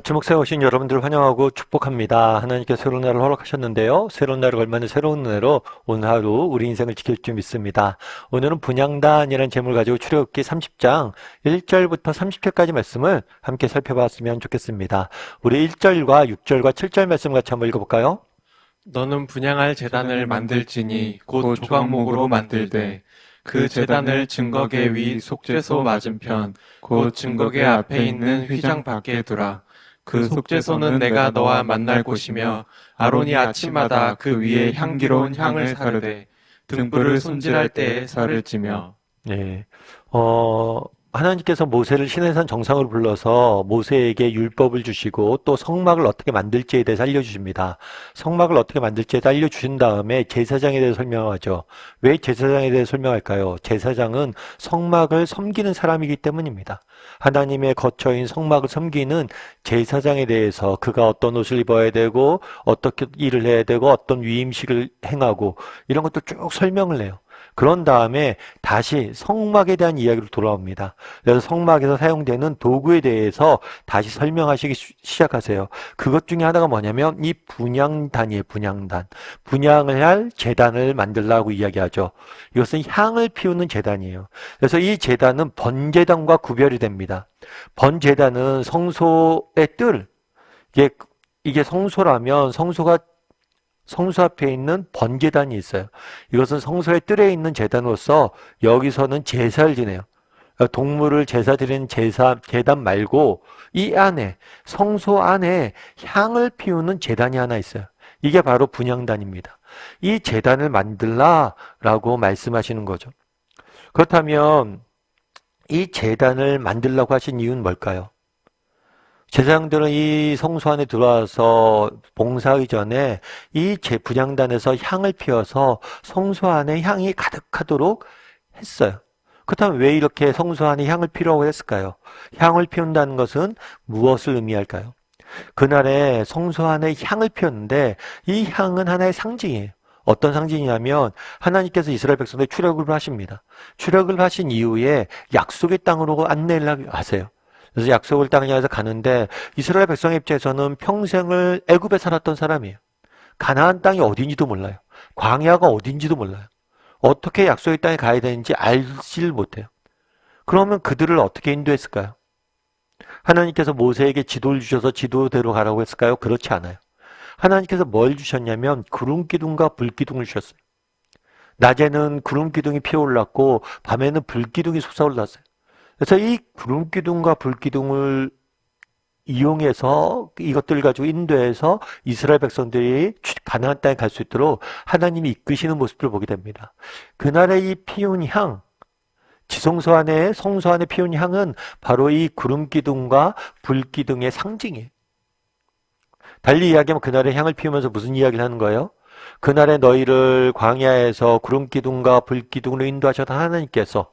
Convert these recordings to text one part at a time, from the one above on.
주목사에 오신 여러분들을 환영하고 축복합니다. 하나님께서 새로운 날을 허락하셨는데요. 새로운 날을 걸맞는 새로운 은혜로 오늘 하루 우리 인생을 지킬 줄 믿습니다. 오늘은 분향단이라는 제목을 가지고 출애굽기 30장 1절부터 30절까지 말씀을 함께 살펴봤으면 좋겠습니다. 우리 1절과 6절과 7절 말씀 같이 한번 읽어볼까요? 너는 분향할 제단을 만들지니 곧 조각목으로 만들되 그 제단을 증거계 위 속죄소 맞은편 곧 증거계 앞에 있는 휘장 밖에 두라. 그 속죄소는 내가 너와 만날 곳이며 아론이 아침마다 그 위에 향기로운 향을 사르되 등불을 손질할 때에 살을 찌며. 네. 하나님께서 모세를 시내산 정상으로 불러서 모세에게 율법을 주시고 또 성막을 어떻게 만들지에 대해서 알려주십니다. 성막을 어떻게 만들지에 대해서 알려주신 다음에 제사장에 대해서 설명하죠. 왜 제사장에 대해서 설명할까요? 제사장은 성막을 섬기는 사람이기 때문입니다. 하나님의 거처인 성막을 섬기는 제사장에 대해서 그가 어떤 옷을 입어야 되고 어떻게 일을 해야 되고 어떤 위임식을 행하고 이런 것도 쭉 설명을 해요. 그런 다음에 다시 성막에 대한 이야기로 돌아옵니다. 그래서 성막에서 사용되는 도구에 대해서 다시 설명하시기 시작하세요. 그것 중에 하나가 뭐냐면 이 분향단이에요. 분향단. 분향을 할 제단을 만들라고 이야기하죠. 이것은 향을 피우는 제단이에요. 그래서 이 제단은 번제단과 구별이 됩니다. 번제단은 성소의 뜰. 이게 성소라면 성소 앞에 있는 번제단이 있어요. 이것은 성소의 뜰에 있는 제단으로서 여기서는 제사를 지내요. 동물을 제사 드리는 제단 말고 이 안에, 성소 안에 향을 피우는 제단이 하나 있어요. 이게 바로 분향단입니다. 이 제단을 만들라라고 말씀하시는 거죠. 그렇다면 이 제단을 만들라고 하신 이유는 뭘까요? 제사장들은 이 성소 안에 들어와서 봉사하기 전에 이 분향단에서 향을 피워서 성소 안에 향이 가득하도록 했어요. 그렇다면 왜 이렇게 성소 안에 향을 피우라고 했을까요? 향을 피운다는 것은 무엇을 의미할까요? 그날에 성소 안에 향을 피웠는데 이 향은 하나의 상징이에요. 어떤 상징이냐면 하나님께서 이스라엘 백성들 출애굽을 하십니다. 출애굽을 하신 이후에 약속의 땅으로 안내를 하세요. 그래서 약속을 땅을 향해서 가는데 이스라엘 백성의 입장에서는 평생을 애굽에 살았던 사람이에요. 가나안 땅이 어딘지도 몰라요. 광야가 어딘지도 몰라요. 어떻게 약속의 땅에 가야 되는지 알지를 못해요. 그러면 그들을 어떻게 인도했을까요? 하나님께서 모세에게 지도를 주셔서 지도대로 가라고 했을까요? 그렇지 않아요. 하나님께서 뭘 주셨냐면 구름 기둥과 불 기둥을 주셨어요. 낮에는 구름 기둥이 피어올랐고 밤에는 불 기둥이 솟아올랐어요. 그래서 이 구름 기둥과 불 기둥을 이용해서 이것들 가지고 인도해서 이스라엘 백성들이 가나안 땅에 갈 수 있도록 하나님이 이끄시는 모습을 보게 됩니다. 그날의 이 피운 향, 지성소 안에 성소 안에 피운 향은 바로 이 구름 기둥과 불 기둥의 상징이에요. 달리 이야기하면 그날의 향을 피우면서 무슨 이야기를 하는 거예요? 그날에 너희를 광야에서 구름 기둥과 불 기둥으로 인도하셨던 하나님께서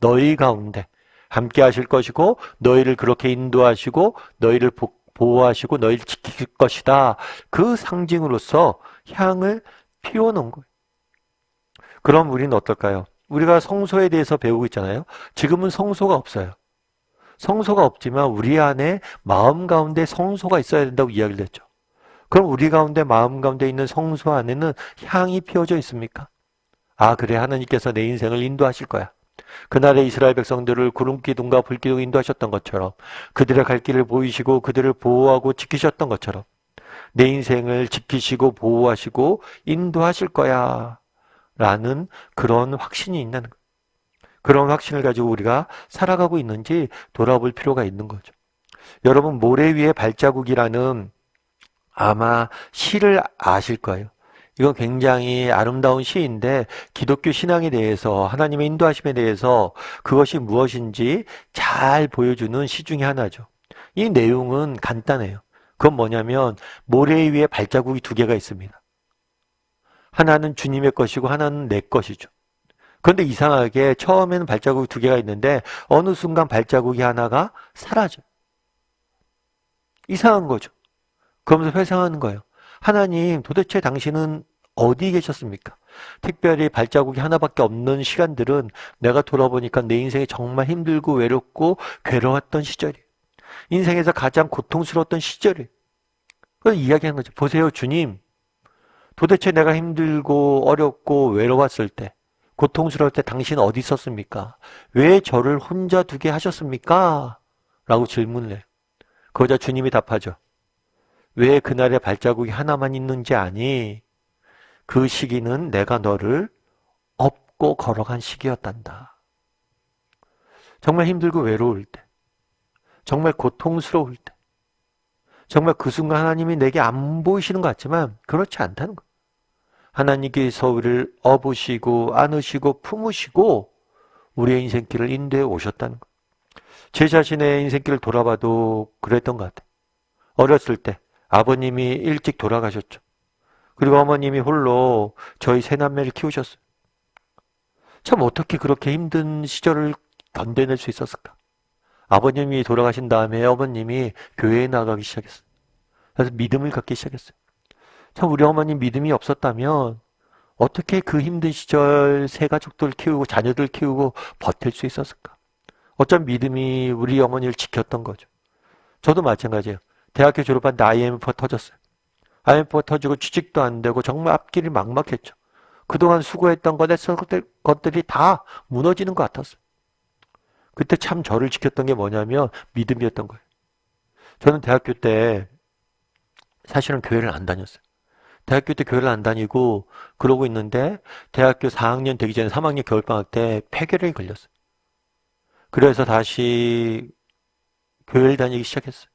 너희 가운데 함께 하실 것이고 너희를 그렇게 인도하시고 너희를 보호하시고 너희를 지킬 것이다. 그 상징으로서 향을 피워놓은 거예요. 그럼 우리는 어떨까요? 우리가 성소에 대해서 배우고 있잖아요. 지금은 성소가 없어요. 성소가 없지만 우리 안에 마음 가운데 성소가 있어야 된다고 이야기를 했죠. 그럼 우리 가운데 마음 가운데 있는 성소 안에는 향이 피워져 있습니까? 아, 그래, 하나님께서 내 인생을 인도하실 거야. 그날의 이스라엘 백성들을 구름기둥과 불기둥 인도하셨던 것처럼 그들의 갈 길을 보이시고 그들을 보호하고 지키셨던 것처럼 내 인생을 지키시고 보호하시고 인도하실 거야 라는 그런 확신이 있는 거예요. 그런 확신을 가지고 우리가 살아가고 있는지 돌아볼 필요가 있는 거죠. 여러분, 모래 위에 발자국이라는 아마 시를 아실 거예요. 이건 굉장히 아름다운 시인데 기독교 신앙에 대해서 하나님의 인도하심에 대해서 그것이 무엇인지 잘 보여주는 시 중에 하나죠. 이 내용은 간단해요. 그건 뭐냐면 모래 위에 발자국이 두 개가 있습니다. 하나는 주님의 것이고 하나는 내 것이죠. 그런데 이상하게 처음에는 발자국이 두 개가 있는데 어느 순간 발자국이 하나가 사라져요. 이상한 거죠. 그러면서 회상하는 거예요. 하나님, 도대체 당신은 어디 계셨습니까? 특별히 발자국이 하나밖에 없는 시간들은 내가 돌아보니까 내 인생이 정말 힘들고 외롭고 괴로웠던 시절이에요. 인생에서 가장 고통스러웠던 시절을 그걸 이야기하는 거죠. 보세요, 주님. 도대체 내가 힘들고 어렵고 외로웠을 때, 고통스러울 때 당신 어디 있었습니까? 왜 저를 혼자 두게 하셨습니까? 라고 질문을 해요. 그러자 주님이 답하죠. 왜 그날의 발자국이 하나만 있는지 아니? 그 시기는 내가 너를 업고 걸어간 시기였단다. 정말 힘들고 외로울 때, 정말 고통스러울 때, 정말 그 순간 하나님이 내게 안 보이시는 것 같지만 그렇지 않다는 거예요. 하나님께서 우리를 업으시고 안으시고 품으시고 우리의 인생길을 인도해 오셨다는 거예요. 제 자신의 인생길을 돌아봐도 그랬던 것 같아요. 어렸을 때 아버님이 일찍 돌아가셨죠. 그리고 어머님이 홀로 저희 세 남매를 키우셨어요. 참 어떻게 그렇게 힘든 시절을 견뎌낼 수 있었을까? 아버님이 돌아가신 다음에 어머님이 교회에 나가기 시작했어요. 그래서 믿음을 갖기 시작했어요. 참 우리 어머님 믿음이 없었다면 어떻게 그 힘든 시절 세 가족들 키우고 자녀들 키우고 버틸 수 있었을까? 어쩜 믿음이 우리 어머니를 지켰던 거죠. 저도 마찬가지예요. 대학교 졸업한 IMF가 터졌어요. IMF가 터지고 취직도 안 되고 정말 앞길이 막막했죠. 그동안 수고했던 것들이 다 무너지는 것 같았어요. 그때 참 저를 지켰던 게 뭐냐면 믿음이었던 거예요. 저는 대학교 때 사실은 교회를 안 다녔어요. 대학교 때 교회를 안 다니고 그러고 있는데 대학교 4학년 되기 전에 3학년 겨울방학 때 폐결핵이 걸렸어요. 그래서 다시 교회를 다니기 시작했어요.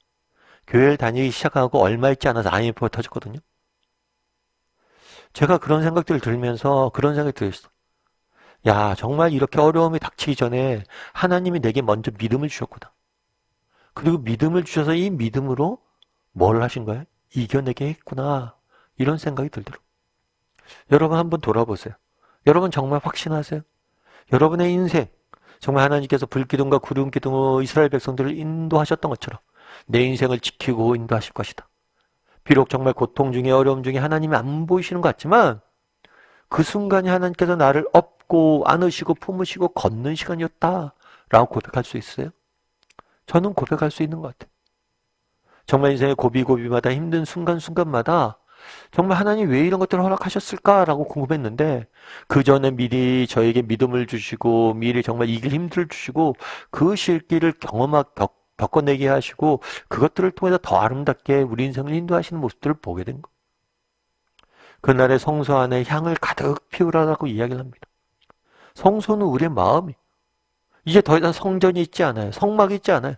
교회를 다니기 시작하고 얼마 있지 않아서 IMF가 터졌거든요. 제가 그런 생각들을 들면서 그런 생각이 들었어요. 야, 정말 이렇게 어려움이 닥치기 전에 하나님이 내게 먼저 믿음을 주셨구나. 그리고 믿음을 주셔서 이 믿음으로 뭘 하신 거예요? 이겨내게 했구나. 이런 생각이 들더라고요. 여러분 한번 돌아보세요. 여러분 정말 확신하세요? 여러분의 인생, 정말 하나님께서 불기둥과 구름기둥으로 이스라엘 백성들을 인도하셨던 것처럼 내 인생을 지키고 인도하실 것이다. 비록 정말 고통 중에 어려움 중에 하나님이 안 보이시는 것 같지만 그 순간이 하나님께서 나를 업고 안으시고 품으시고 걷는 시간이었다라고 고백할 수 있어요? 저는 고백할 수 있는 것 같아요. 정말 인생의 고비고비마다 힘든 순간순간마다 정말 하나님 왜 이런 것들을 허락하셨을까라고 궁금했는데 그 전에 미리 저에게 믿음을 주시고 미리 정말 이길 힘들을 주시고 그 실기를 겪어내게 하시고 그것들을 통해서 더 아름답게 우리 인생을 인도하시는 모습들을 보게 된 거예요. 그날의 성소 안에 향을 가득 피우라고 이야기를 합니다. 성소는 우리의 마음이 이제 더 이상 성전이 있지 않아요. 성막이 있지 않아요.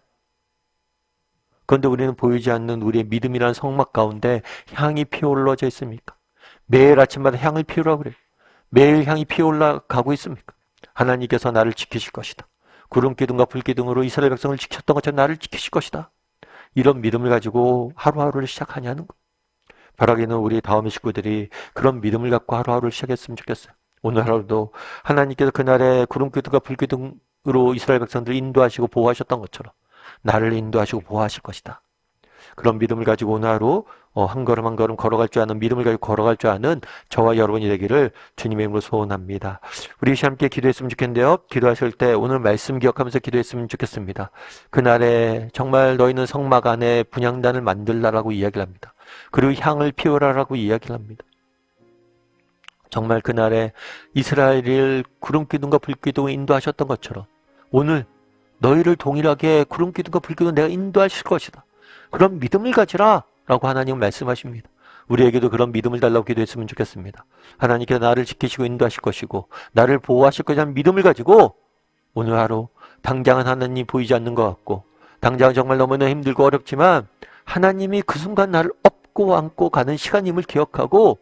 그런데 우리는 보이지 않는 우리의 믿음이라는 성막 가운데 향이 피어올라져 있습니까? 매일 아침마다 향을 피우라고 그래요. 매일 향이 피어올라가고 있습니까? 하나님께서 나를 지키실 것이다. 구름기둥과 불기둥으로 이스라엘 백성을 지켰던 것처럼 나를 지키실 것이다. 이런 믿음을 가지고 하루하루를 시작하냐는 거. 바라기는 우리 다음의 식구들이 그런 믿음을 갖고 하루하루를 시작했으면 좋겠어요. 오늘 하루도 하나님께서 그날의 구름기둥과 불기둥으로 이스라엘 백성들을 인도하시고 보호하셨던 것처럼 나를 인도하시고 보호하실 것이다. 그런 믿음을 가지고 오늘 하루 한 걸음 한 걸음 걸어갈 줄 아는 믿음을 가지고 걸어갈 줄 아는 저와 여러분이 되기를 주님의 이름으로 소원합니다. 우리 함께 기도했으면 좋겠는데요. 기도하실 때 오늘 말씀 기억하면서 기도했으면 좋겠습니다. 그날에 정말 너희는 성막 안에 분향단을 만들라라고 이야기를 합니다. 그리고 향을 피우라라고 이야기를 합니다. 정말 그날에 이스라엘을 구름기둥과 불기둥을 인도하셨던 것처럼 오늘 너희를 동일하게 구름기둥과 불기둥 내가 인도하실 것이다. 그런 믿음을 가지라 라고 하나님은 말씀하십니다. 우리에게도 그런 믿음을 달라고 기도했으면 좋겠습니다. 하나님께서 나를 지키시고 인도하실 것이고 나를 보호하실 것이라는 믿음을 가지고 오늘 하루 당장은 하나님이 보이지 않는 것 같고 당장은 정말 너무나 힘들고 어렵지만 하나님이 그 순간 나를 업고 안고 가는 시간임을 기억하고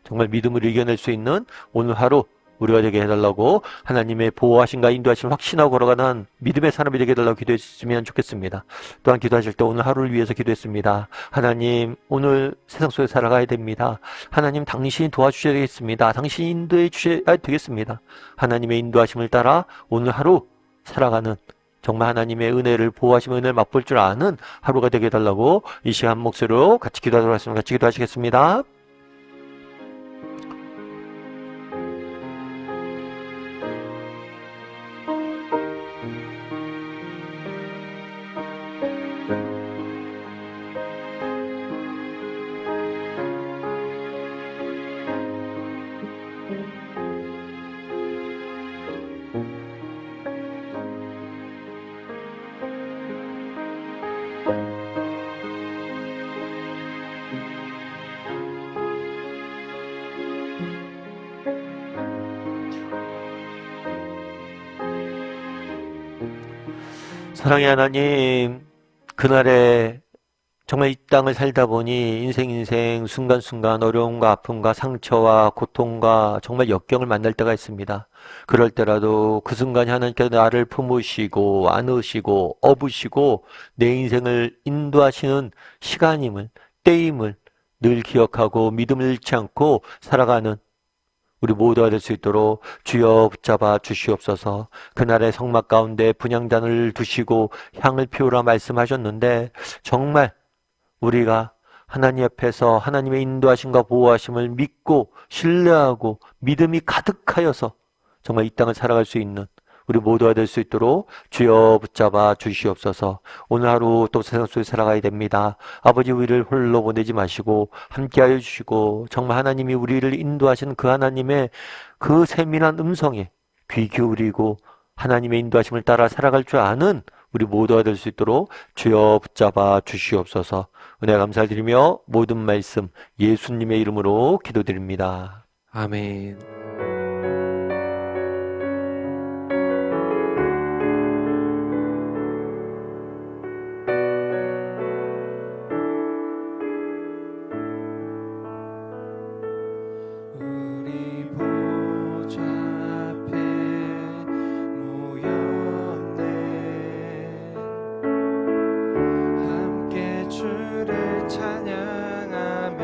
정말 믿음을 이겨낼 수 있는 오늘 하루 우리가 되게 해달라고 하나님의 보호하신가 인도하심을 확신하고 걸어가는 믿음의 사람이 되게 해달라고 기도했으면 좋겠습니다. 또한 기도하실 때 오늘 하루를 위해서 기도했습니다. 하나님 오늘 세상 속에 살아가야 됩니다. 하나님 당신이 도와주셔야 되겠습니다. 당신이 인도해 주셔야 되겠습니다. 하나님의 인도하심을 따라 오늘 하루 살아가는 정말 하나님의 은혜를 보호하시면 은혜를 맛볼 줄 아는 하루가 되게 해달라고 이 시간 목소리로 같이 기도하도록 하겠습니다. 같이 기도하시겠습니다. 사랑의 하나님, 그날에 정말 이 땅을 살다 보니 인생 순간순간 어려움과 아픔과 상처와 고통과 정말 역경을 만날 때가 있습니다. 그럴 때라도 그 순간에 하나님께서 나를 품으시고 안으시고 업으시고 내 인생을 인도하시는 시간임을, 때임을 늘 기억하고 믿음을 잃지 않고 살아가는 우리 모두가 될 수 있도록 주여 붙잡아 주시옵소서. 그날의 성막 가운데 분향단을 두시고 향을 피우라 말씀하셨는데 정말 우리가 하나님 앞에서 하나님의 인도하심과 보호하심을 믿고 신뢰하고 믿음이 가득하여서 정말 이 땅을 살아갈 수 있는 우리 모두가 될 수 있도록 주여 붙잡아 주시옵소서. 오늘 하루 또 세상 속에 살아가야 됩니다. 아버지, 우리를 홀로 보내지 마시고 함께하여 주시고 정말 하나님이 우리를 인도하시는 그 하나님의 그 세밀한 음성에 귀 기울이고 하나님의 인도하심을 따라 살아갈 줄 아는 우리 모두가 될 수 있도록 주여 붙잡아 주시옵소서. 은혜 감사드리며 모든 말씀 예수님의 이름으로 기도드립니다. 아멘. 우리 보좌 앞에 모였네. 함께 주를 찬양하며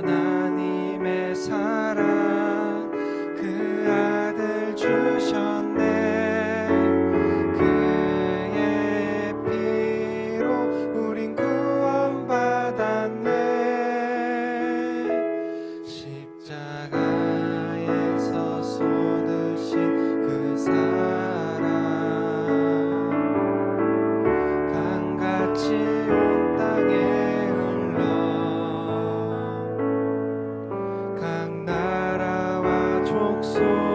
하나님의 사랑 그 아들 주셨네. 그의 피로 우린 구원받았네. 십자가에서 쏟으신 그 사랑 강같이 온 땅에 흘러 각 나라와 족속